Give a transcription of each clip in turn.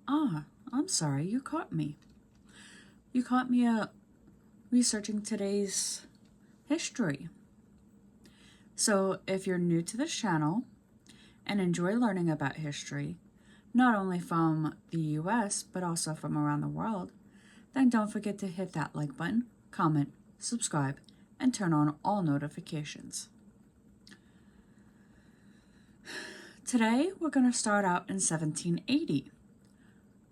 Ah, I'm sorry, you caught me. You caught me researching today's history. So, if you're new to this channel and enjoy learning about history, not only from the US but also from around the world, then don't forget to hit that like button, comment, subscribe, and turn on all notifications. Today, we're going to start out in 1780,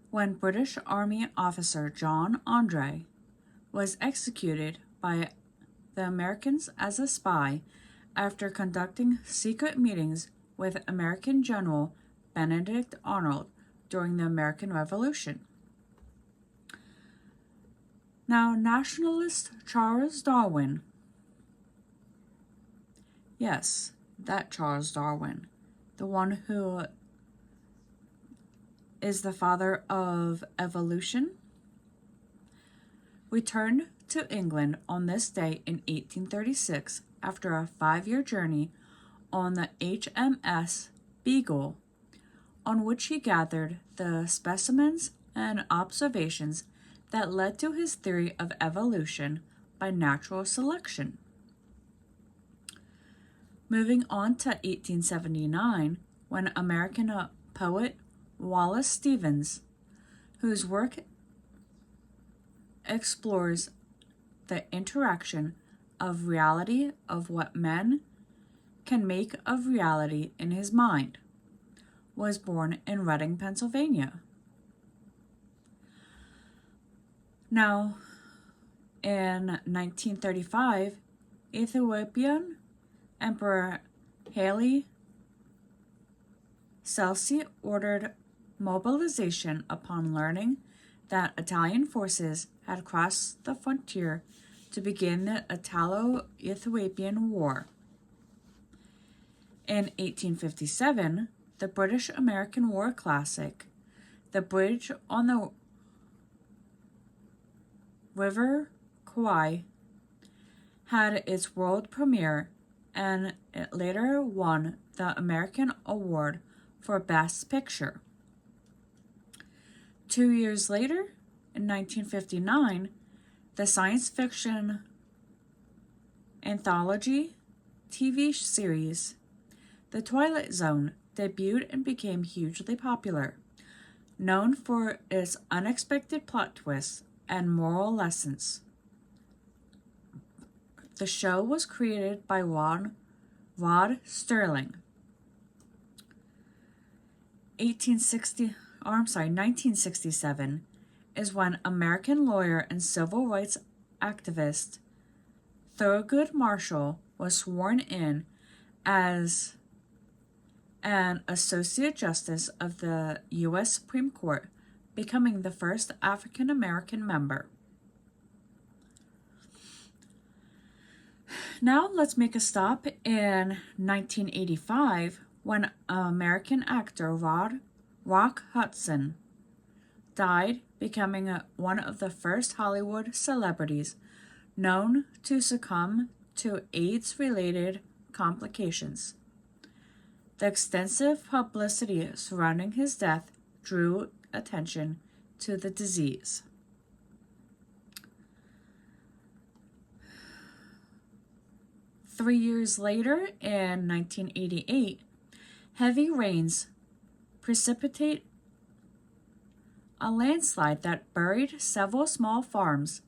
when British Army officer John Andre was executed by the Americans as a spy after conducting secret meetings with American General Benedict Arnold during the American Revolution. Now, nationalist Charles Darwin, yes, that Charles Darwin, the one who is the father of evolution, returned to England on this day in 1836 after a 5-year journey on the HMS Beagle, on which he gathered the specimens and observations that led to his theory of evolution by natural selection. Moving on to 1879, when American poet Wallace Stevens, whose work explores the interaction of reality of what men can make of reality in his mind, was born in Reading, Pennsylvania. Now, in 1935, Ethiopian Emperor Haile Selassie ordered mobilization upon learning that Italian forces had crossed the frontier to begin the Italo-Ethiopian War. In 1857, the British-American war classic, The Bridge on the River Kwai, had its world premiere, and it later won the American Award for Best Picture. 2 years later, in 1959, the science fiction anthology TV series The Twilight Zone debuted and became hugely popular, known for its unexpected plot twists and moral lessons. The show was created by Rod Sterling. 1967 is when American lawyer and civil rights activist Thurgood Marshall was sworn in as an Associate Justice of the U.S. Supreme Court, becoming the first African American member. Now let's make a stop in 1985, when American actor Rock Hudson died, becoming one of the first Hollywood celebrities known to succumb to AIDS-related complications. The extensive publicity surrounding his death drew attention to the disease. Three years later, in 1988, heavy rains precipitate a landslide that buried several small farms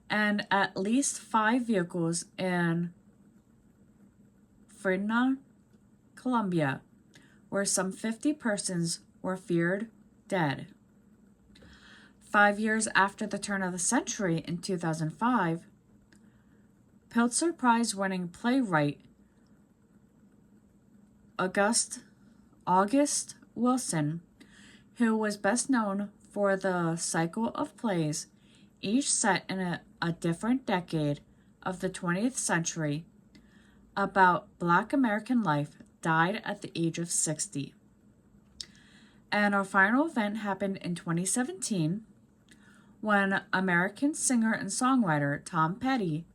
and at least 5 vehicles in Fresno, Colombia, where some 50 persons were feared dead. 5 years after the turn of the century, in 2005, Pulitzer Prize-winning playwright August Wilson, who was best known for the cycle of plays, each set in a different decade of the 20th century, about Black American life, died at the age of 60. And our final event happened in 2017, when American singer and songwriter Tom Petty,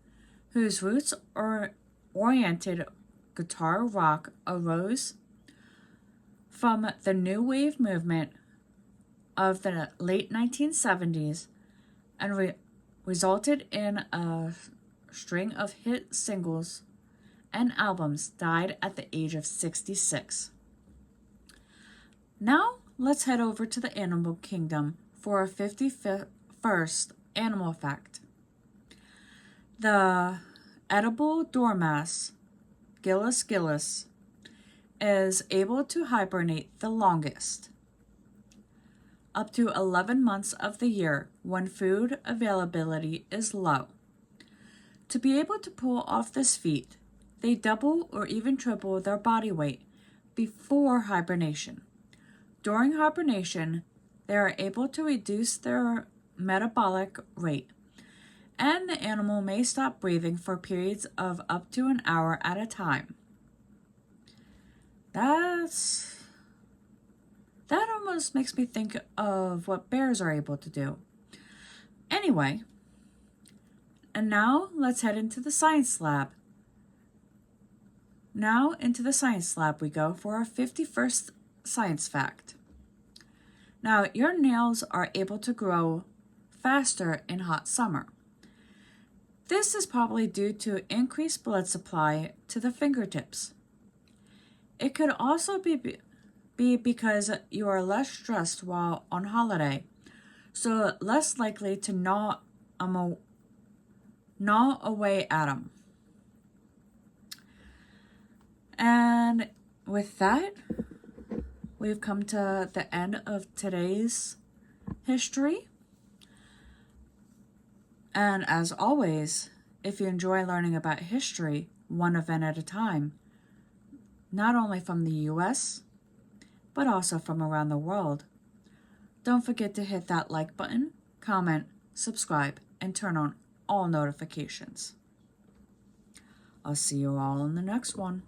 whose roots are oriented guitar rock, arose from the new wave movement of the late 1970s and resulted in a string of hit singles and albums, died at the age of 66. Now, let's head over to the animal kingdom for a 51st animal fact. The edible dormouse, Gillis gillis, is able to hibernate the longest, up to 11 months of the year when food availability is low. To be able to pull off this feat, they double or even triple their body weight before hibernation. During hibernation, they are able to reduce their metabolic rate, and the animal may stop breathing for periods of up to an hour at a time. That almost makes me think of what bears are able to do. Anyway, and now let's head into the science lab. Now into the science lab we go for our 51st science fact. Now, your nails are able to grow faster in hot summer. This is probably due to increased blood supply to the fingertips. It could also be because you are less stressed while on holiday, so less likely to gnaw away at them. And with that, we've come to the end of today's history. And as always, if you enjoy learning about history one event at a time, not only from the US, but also from around the world, don't forget to hit that like button, comment, subscribe, and turn on all notifications. I'll see you all in the next one.